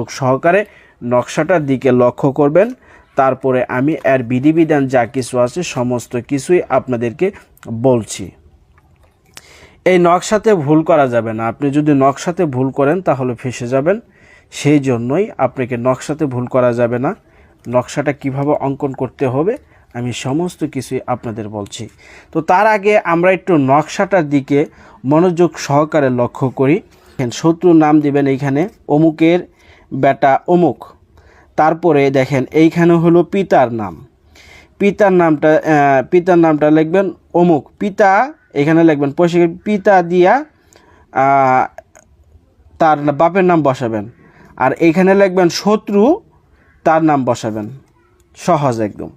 মনোযোগ সহকারে নকশাটার দিকে লক্ষ্য করবেন। তারপরে আমি এর বিধিবিধান যা কিছু আছে সমস্ত কিছুই আপনাদেরকে বলছি। এই নকশাতে ভুল করা যাবে না। আপনি যদি নকশাতে ভুল করেন তাহলে ফেঁসে যাবেন। সেই জন্যই আপনাকে নকশাতে ভুল করা যাবে না। নকশাটা কিভাবে অঙ্কন করতে হবে আমি সমস্ত কিছুই আপনাদের বলছি। তো তার আগে আমরা একটু নকশাটার দিকে মনোযোগ সহকারে লক্ষ্য করি। শত্রুর নাম দিবেন এইখানে অমুকের বেটা অমুক। তারপরে দেখেন এইখানে হলো পিতার নাম। পিতার নামটা লিখবেন অমুক। পিতা এখানে লিখবেন পিতা দিয়া তার বাপের নাম বসাবেন। আর এইখানে লিখবেন শত্রু, তার নাম বসাবেন। সহজ একদম।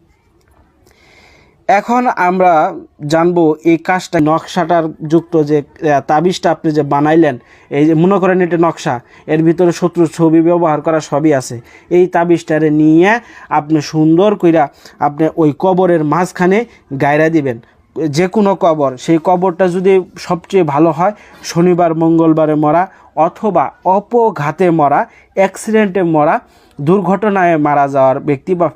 এখন আমরা জানবো এই কাজটা নকশাটার যুক্ত যে তাবিজটা আপনি যে বানাইলেন, এই যে মনে করেন এটা নকশা, এর ভিতরে শত্রুর ছবি ব্যবহার করা সবই আছে। এই তাবিজটারে নিয়ে আপনি সুন্দর কইরা আপনি ওই কবরের মাঝখানে গায়রা দিবেন। যে কোনো কবর, সেই কবরটা যদি সবচেয়ে ভালো হয় শনিবার মঙ্গলবারে মরা, অথবা অপঘাতে মরা, অ্যাক্সিডেন্টে মরা, দুর্ঘটনায় মারা যাওয়ার ব্যক্তি বা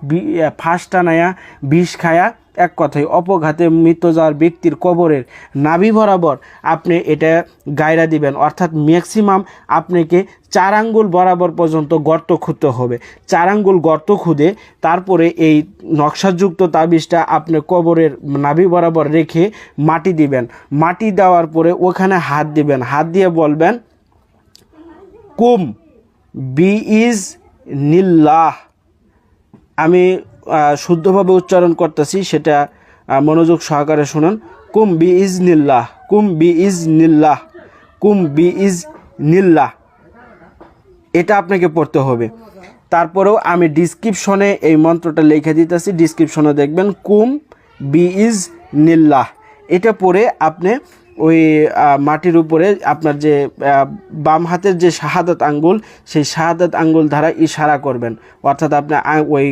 ফাঁস টানায়া বিষ খায়া, এক কথায় অপঘাতে মৃত্যু যাওয়ার ব্যক্তির কবরের নাভি বরাবর আপনি এটা গায়রা দিবেন। অর্থাৎ ম্যাক্সিমাম আপনাকে 4 আঙ্গুল বরাবর পর্যন্ত গর্ত খুঁড়তে হবে। 4 আঙ্গুল গর্ত খুঁড়ে তারপরে এই নকশাযুক্ত তাবিজটা আপনি কবরের নাভি বরাবর রেখে মাটি দিবেন। মাটি দেওয়ার পরে ওখানে হাত দিবেন। হাত দিয়ে বলবেন কুম বিইজ নিল্লাহ। আমি শুদ্ধভাবে উচ্চারণ করতেছি, সেটা মনোযোগ সহকারে শুনুন। কুম বিইজ নিল্লাহ, কুম বিইজ নিল্লাহ, কুম বিইজ নিল্লাহ। এটা আপনাকে পড়তে হবে। তারপরেও আমি ডিসক্রিপশনে এই মন্ত্রটা লিখে দিতেছি, ডিসক্রিপশনে দেখবেন কুম বিইজ নিল্লাহ। এটা পড়ে আপনি ওই মাটির উপরে আপনার যে বাম হাতের যে শাহাদাত আঙ্গুল, সেই শাহাদাত আঙ্গুল দ্বারা ইশারা করবেন। অর্থাৎ আপনি ওই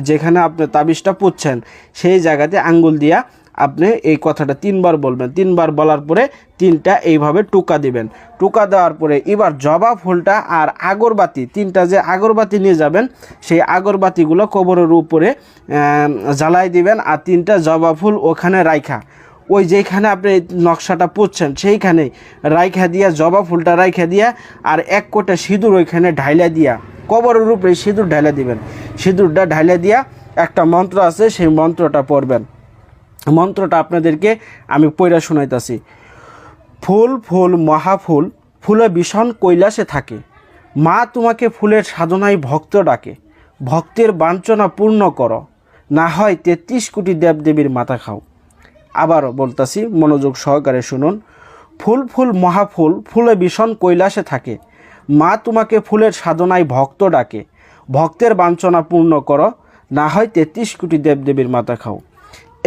যেখানে আপনি তাবিজটা পুঁতছেন সেই জায়গাতে আঙ্গুল দিয়া আপনি এই কথাটা 3 বার বলবেন। 3 বার বলার পরে 3টা এইভাবে টুকা দিবেন। টুকা দেওয়ার পরে এবার জবা ফুলটা আর আগরবাতি, 3টা যে আগরবাতি নিয়ে যাবেন সেই আগরবাতিগুলো কবরের উপরে জ্বালাই দিবেন। আর 3টা জবা ফুল ওখানে রাইখা, ওই যেখানে আপনি নকশাটা পুঁতছেন সেইখানে রাইখা দিয়া, জবা ফুলটা রাইখা দিয়া, আর 1 কোটা সিঁদুর ওইখানে ঢাইলা দিয়া, কবরের উপরে সিঁদুর ঢাইলা দিবেন। সিঁদুরটা ঢাইলা দিয়া একটা মন্ত্র আছে, সেই মন্ত্রটা পড়বেন। মন্ত্রটা আপনাদেরকে আমি পড়া শোনাইতাছি। ফুল ফুল মহাফুল, ফুলে ভীষণ কৈলাসে থাকে, মা তোমাকে ফুলের সাধনায় ভক্ত ডাকে, ভক্তের বাঞ্ছনা পূর্ণ করো, না হয় 33 কোটি দেবদেবীর মাথা খাও। আবারও বলতাছি, মনোযোগ সহকারে শুনুন। ফুল ফুল মহাফুল, ফুলে ভীষণ কৈলাসে থাকে, মা তোমাকে ফুলের সাধনায় ভক্ত ডাকে, ভক্তের বাঞ্ছনা পূর্ণ করো, না হয় 33 কোটি দেবদেবীর মাথা খাও।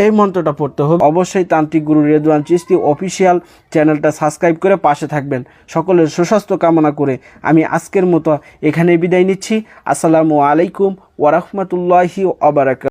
এই মন্ত্রটা পড়তে হবে। অবশ্যই তান্ত্রিক গুরু রেদওয়ান চিশতি অফিসিয়াল চ্যানেলটা সাবস্ক্রাইব করে পাশে থাকবেন। সকলের সুস্বাস্থ্য কামনা করে আমি আজকের মতো এখানে বিদায় নিচ্ছি। আসসালামু আলাইকুম ওয়া রাহমাতুল্লাহি ওয়া বারাকাতুহু।